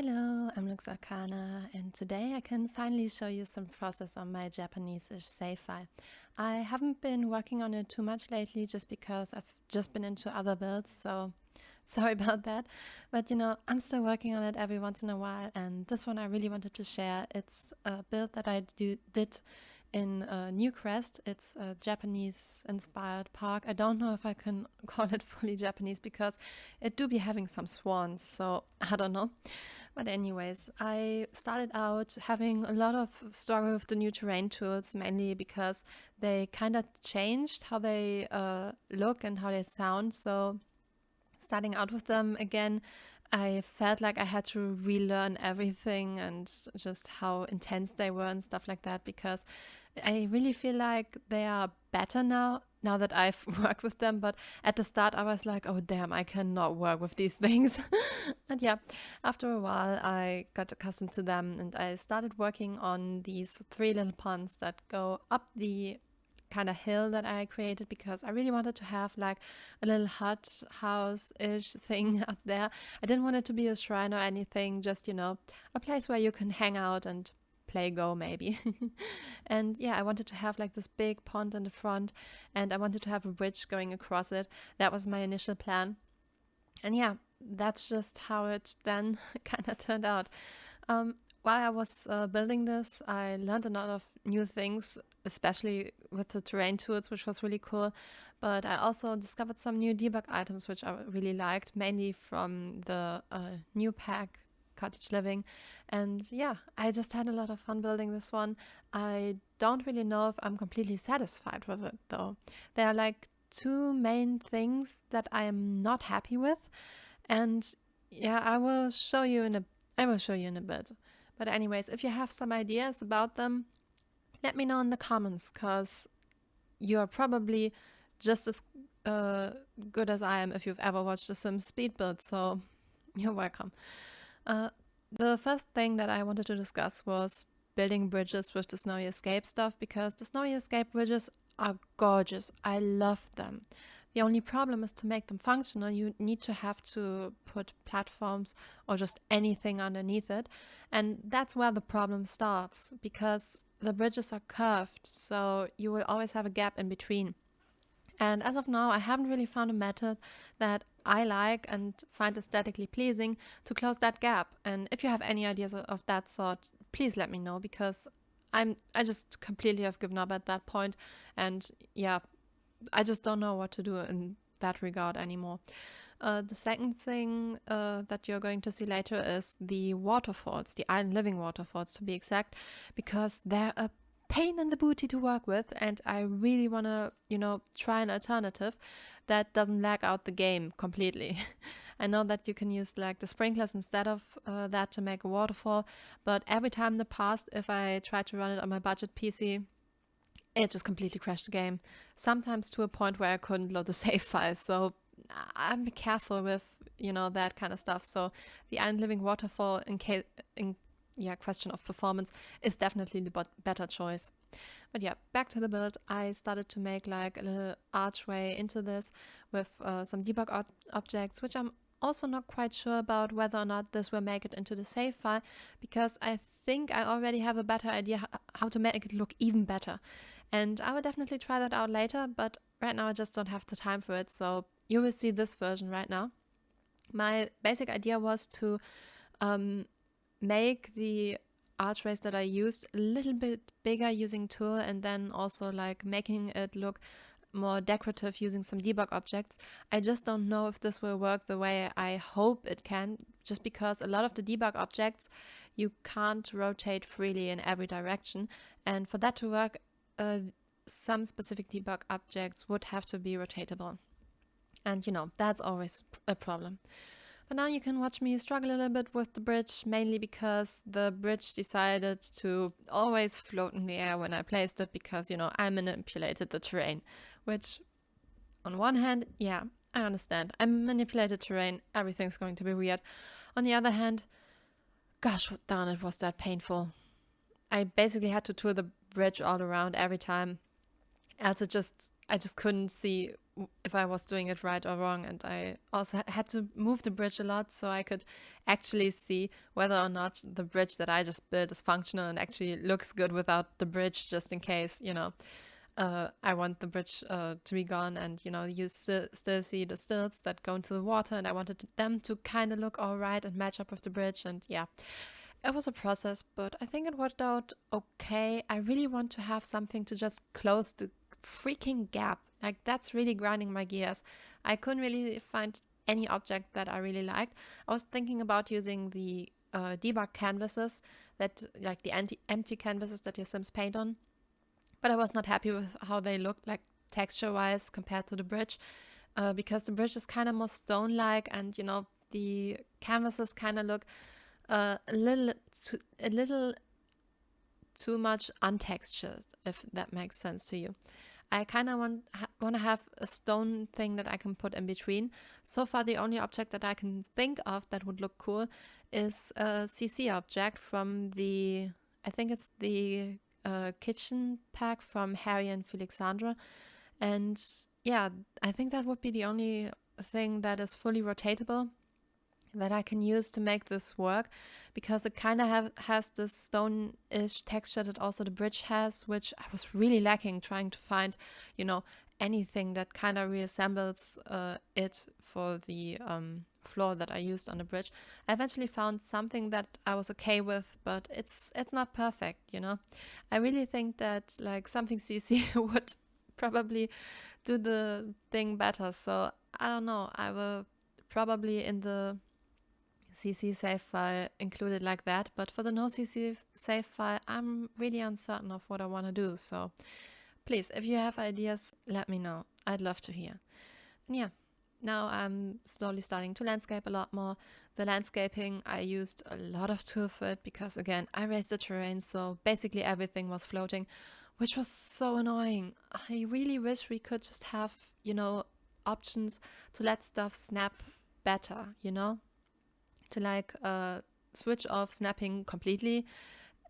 Hello, I'm Lux Arcana, and today I can finally show you some process on my Japanese-ish save file. I haven't been working on it too much lately just because I've just been into other builds, so sorry about that. But I'm still working on it every once in a while, and this one I really wanted to share. It's a build that I did in Newcrest. It's a Japanese-inspired park. I don't know if I can call it fully Japanese because it do be having some swans, so I don't know. But anyways, I started out having a lot of struggle with the new terrain tools, mainly because they kind of changed how they look and how they sound. So starting out with them again, I felt like I had to relearn everything and just how intense they were and stuff like that, because I really feel like they are better now that I've worked with them. But at the start I was like, oh damn, I cannot work with these things. And yeah, after a while I got accustomed to them, and I started working on these three little ponds that go up the kind of hill that I created, because I really wanted to have like a little hut house-ish thing up there. I didn't want it to be a shrine or anything, just a place where you can hang out and play Go maybe. And yeah, I wanted to have like this big pond in the front, and I wanted to have a bridge going across it. That was my initial plan. And yeah, that's just how it then kind of turned out. While I was building this, I learned a lot of new things, especially with the terrain tools, which was really cool. But I also discovered some new debug items, which I really liked, mainly from the new pack, Cottage Living. And yeah, I just had a lot of fun building this one. I don't really know if I'm completely satisfied with it, though. There are like two main things that I am not happy with. And yeah, I will show you in a bit. But anyways, if you have some ideas about them, let me know in the comments, because you are probably just as good as I am if you've ever watched The Sims Speedbuild, so you're welcome. The first thing that I wanted to discuss was building bridges with the Snowy Escape stuff, because the Snowy Escape bridges are gorgeous. I love them. The only problem is to make them functional, you need to have to put platforms or just anything underneath it. And that's where the problem starts, because the bridges are curved, so you will always have a gap in between. And as of now, I haven't really found a method that I like and find aesthetically pleasing to close that gap. And if you have any ideas of that sort, please let me know, because I just completely have given up at that point. And yeah, I just don't know what to do in that regard anymore. The second thing that you're going to see later is the waterfalls, the island living waterfalls to be exact, because they're a pain in the booty to work with, and I really want to, try an alternative that doesn't lag out the game completely. I know that you can use like the sprinklers instead of that to make a waterfall, but every time in the past, if I tried to run it on my budget PC, it just completely crashed the game. Sometimes to a point where I couldn't load the save files. So I'm careful with, that kind of stuff. So the island living waterfall question of performance is definitely the better choice. But yeah, back to the build. I started to make like a little archway into this with some debug objects, which I'm also not quite sure about whether or not this will make it into the save file, because I think I already have a better idea how to make it look even better. And I will definitely try that out later, but right now I just don't have the time for it, so you will see this version right now. My basic idea was to make the archways that I used a little bit bigger using tool, and then also like making it look more decorative using some debug objects. I just don't know if this will work the way I hope it can, just because a lot of the debug objects you can't rotate freely in every direction, and for that to work, some specific debug objects would have to be rotatable. And that's always a problem. But now you can watch me struggle a little bit with the bridge, mainly because the bridge decided to always float in the air when I placed it, because, I manipulated the terrain. Which, on one hand, yeah, I understand. I manipulated terrain, everything's going to be weird. On the other hand, gosh darn it, was that painful. I basically had to tour the bridge all around every time, else I just couldn't see if I was doing it right or wrong. And I also had to move the bridge a lot so I could actually see whether or not the bridge that I just built is functional and actually looks good without the bridge, just in case, I want the bridge to be gone, and you still see the stilts that go into the water, and I wanted them to kind of look all right and match up with the bridge. And yeah, it was a process, but I think it worked out okay. I really want to have something to just close the freaking gap. Like, that's really grinding my gears. I couldn't really find any object that I really liked. I was thinking about using the debug canvases, that like the empty canvases that your Sims paint on, but I was not happy with how they looked, like texture-wise, compared to the bridge, because the bridge is kind of more stone-like, and the canvases kind of look a little too much untextured, if that makes sense to you. I kind of want to have a stone thing that I can put in between. So far, the only object that I can think of that would look cool is a CC object from I think it's the kitchen pack from Harry and Felixandra. And yeah, I think that would be the only thing that is fully rotatable that I can use to make this work, because it kind of has this stone-ish texture that also the bridge has, which I was really lacking trying to find, anything that kind of reassembles it for the floor that I used on the bridge. I eventually found something that I was okay with, but it's not perfect, I really think that like something CC would probably do the thing better. So I don't know, I will probably in the CC save file include it like that, but for the no CC save file, I'm really uncertain of what I want to do. So please, if you have ideas, let me know. I'd love to hear. And yeah, now I'm slowly starting to landscape a lot more. The landscaping, I used a lot of tool for it because, again, I raised the terrain, so basically everything was floating, which was so annoying. I really wish we could just have, options to let stuff snap better, to like switch off snapping completely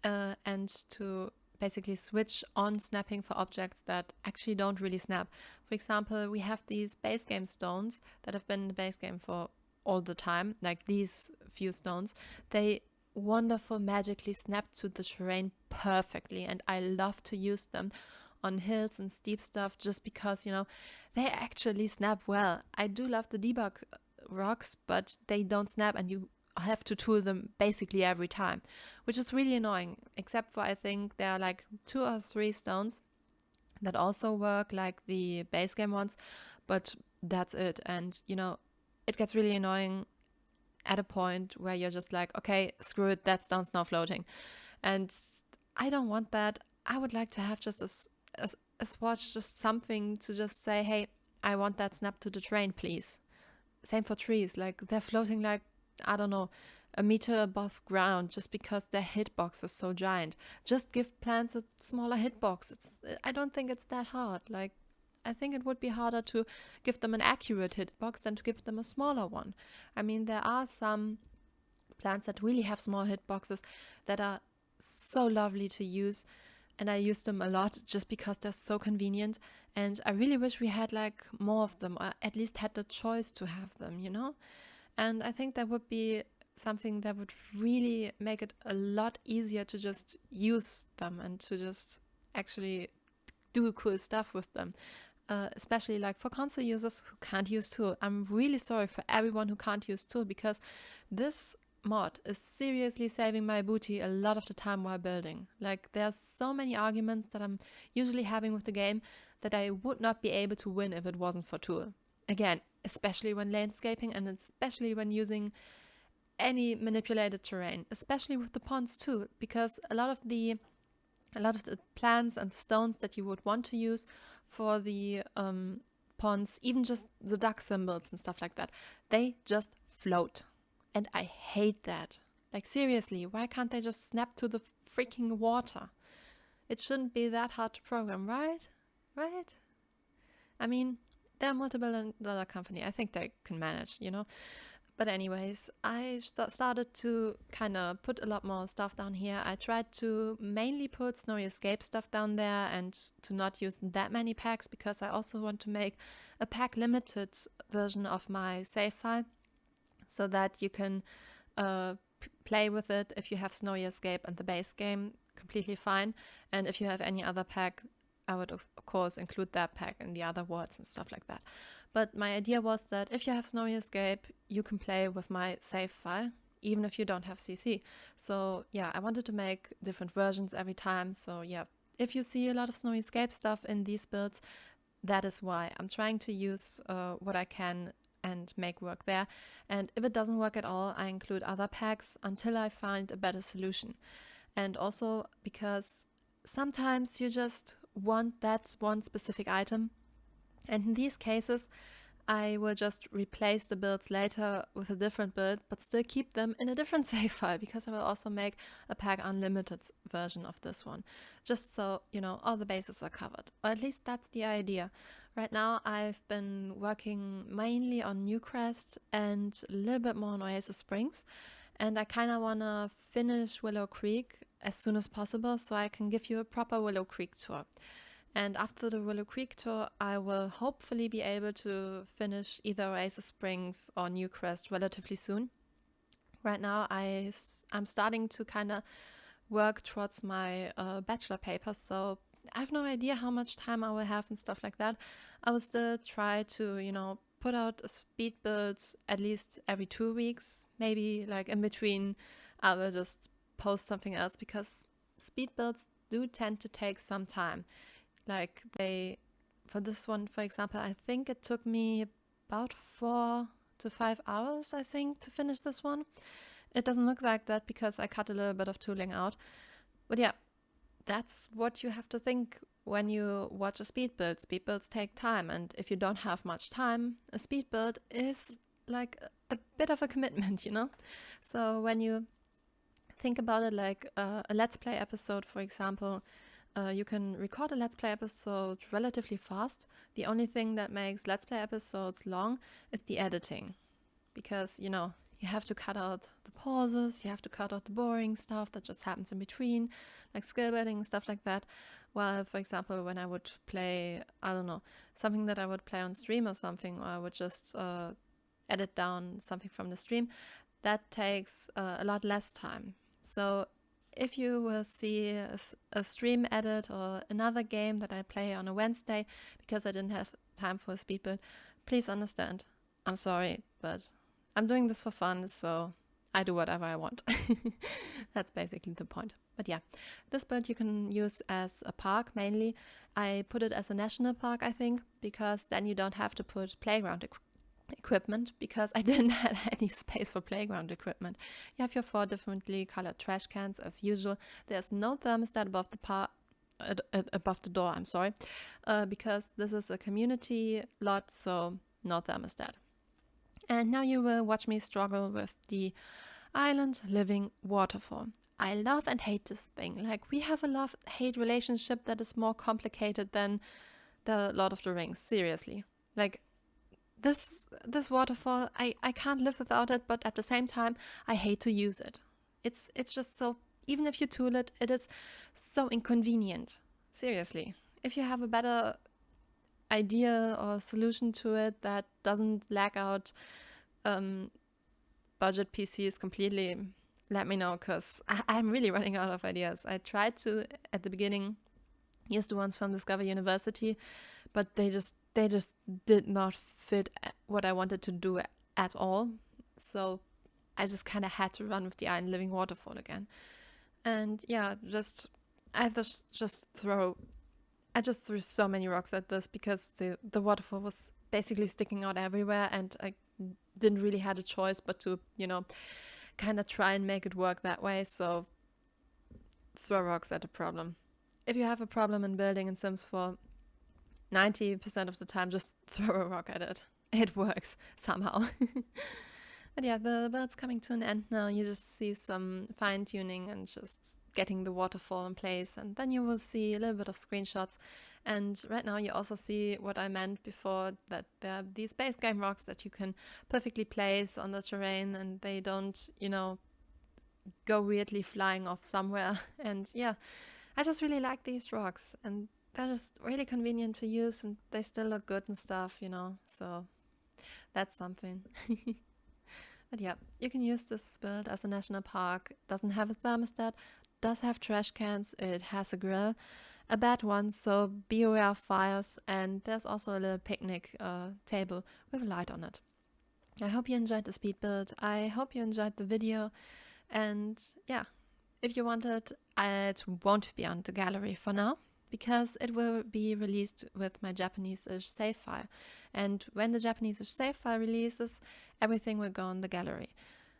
and to basically switch on snapping for objects that actually don't really snap. For example, we have these base game stones that have been in the base game for all the time, like these few stones. They magically snap to the terrain perfectly, and I love to use them on hills and steep stuff just because, they actually snap well. I do love the debug rocks, but they don't snap, and you have to tool them basically every time, which is really annoying, except for I think there are like 2 or 3 stones that also work like the base game ones, but that's it. And it gets really annoying at a point where you're just like, okay, screw it, that stone's now floating, and I don't want that. I would like to have just a swatch, just something to just say, hey, I want that snap to the terrain, please. Same for trees, like they're floating like, I don't know, a meter above ground just because their hitbox is so giant. Just give plants a smaller hitbox. I don't think it's that hard. Like, I think it would be harder to give them an accurate hitbox than to give them a smaller one. I mean, there are some plants that really have small hitboxes that are so lovely to use, and I use them a lot just because they're so convenient. And I really wish we had like more of them, or at least had the choice to have them, And I think that would be something that would really make it a lot easier to just use them and to just actually do cool stuff with them. Especially like for console users who can't use Tool. I'm really sorry for everyone who can't use Tool, because this mod is seriously saving my booty a lot of the time while building. Like, there's so many arguments that I'm usually having with the game that I would not be able to win if it wasn't for Tool. Again, especially when landscaping, and especially when using any manipulated terrain, especially with the ponds too, because a lot of the plants and stones that you would want to use for the ponds, even just the duck symbols and stuff like that, they just float. And I hate that. Like, seriously, why can't they just snap to the freaking water? It shouldn't be that hard to program, right? Right? I mean, they're a multi-billion-dollar company. I think they can manage, But anyways, I started to kind of put a lot more stuff down here. I tried to mainly put Snowy Escape stuff down there and to not use that many packs, because I also want to make a pack limited version of my save file so that you can play with it if you have Snowy Escape and the base game, completely fine. And if you have any other pack, I would of course include that pack in the other worlds and stuff like that. But my idea was that if you have Snowy Escape, you can play with my save file, even if you don't have CC. So yeah, I wanted to make different versions every time. So yeah, if you see a lot of Snowy Escape stuff in these builds, that is why. I'm trying to use what I can and make work there. And if it doesn't work at all, I include other packs until I find a better solution. And also because sometimes you just want that one specific item. And in these cases, I will just replace the builds later with a different build, but still keep them in a different save file, because I will also make a pack unlimited version of this one, just so, you know, all the bases are covered. Or at least that's the idea. Right now, I've been working mainly on Newcrest and a little bit more on Oasis Springs, and I kind of want to finish Willow Creek as soon as possible so I can give you a proper Willow Creek tour. And after the Willow Creek tour, I will hopefully be able to finish either Oasis Springs or Newcrest relatively soon. Right now, I'm starting to kind of work towards my bachelor paper, so I have no idea how much time I will have and stuff like that. I will still try to, you know, put out a speed build at least every 2 weeks. Maybe like in between, I will just post something else, because speed builds do tend to take some time. Like for this one, for example, I think it took me about 4 to 5 hours, I think, to finish this one. It doesn't look like that because I cut a little bit of tooling out. But yeah, that's what you have to think when you watch a speed build. Speed builds take time, and if you don't have much time, a speed build is like a bit of a commitment, you know? So when you think about it like a Let's Play episode, for example, you can record a Let's Play episode relatively fast. The only thing that makes Let's Play episodes long is the editing. Because, you know, you have to cut out the pauses, you have to cut out the boring stuff that just happens in between, like skill building and stuff like that. While, for example, when I would play, I don't know, something that I would play on stream or something, or I would just edit down something from the stream, that takes a lot less time. So if you will see a stream edit or another game that I play on a Wednesday because I didn't have time for a speed build, please understand. I'm sorry, but I'm doing this for fun, so I do whatever I want. That's basically the point. But yeah, this build you can use as a park mainly. I put it as a national park, I think, because then you don't have to put playground equipment, because I didn't have any space for playground equipment. You have your 4 differently colored trash cans as usual. There's no thermostat above the door, I'm sorry, because this is a community lot, so no thermostat. And now you will watch me struggle with the island living waterfall. I love and hate this thing. Like, we have a love-hate relationship that is more complicated than the Lord of the Rings, seriously. Like, this waterfall, I can't live without it, but at the same time, I hate to use it. It's just so, even if you tool it, it is so inconvenient. Seriously. If you have a better idea or solution to it that doesn't lag out budget PCs completely, let me know, because I'm really running out of ideas. I tried to, at the beginning, use the ones from Discover University, but they just did not fit what I wanted to do at all. So I just kind of had to run with the Island Living Waterfall again. And yeah, I just threw so many rocks at this because the waterfall was basically sticking out everywhere, and I didn't really have a choice but to, you know, kind of try and make it work that way. So throw rocks at a problem. If you have a problem in building in Sims 4, 90% of the time, just throw a rock at it. It works somehow. But yeah, the build's coming to an end now. You just see some fine-tuning and just getting the waterfall in place, and then you will see a little bit of screenshots, And right now you also see what I meant before, that there are these base game rocks that you can perfectly place on the terrain and they don't, you know, go weirdly flying off somewhere. And yeah, I just really like these rocks, and they're just really convenient to use, and they still look good and stuff, you know, so that's something. But yeah, you can use this build as a national park. It doesn't have a thermostat, does have trash cans, it has a grill, a bad one, so be aware of fires, and there's also a little picnic table with a light on it. I hope you enjoyed the speed build. I hope you enjoyed the video, and yeah, if you want it, it won't be on the gallery for now, because it will be released with my Japanese-ish save file. And when the Japanese-ish save file releases, everything will go on the gallery.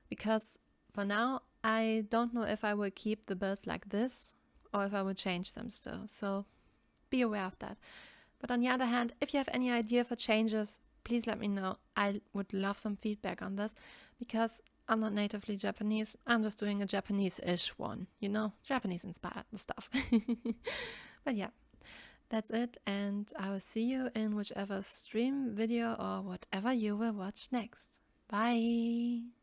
Because for now, I don't know if I will keep the builds like this or if I will change them still. So be aware of that. But on the other hand, if you have any idea for changes, please let me know. I would love some feedback on this, because I'm not natively Japanese. I'm just doing a Japanese-ish one, you know, Japanese-inspired stuff. But yeah, that's it, and I will see you in whichever stream, video, or whatever you will watch next. Bye!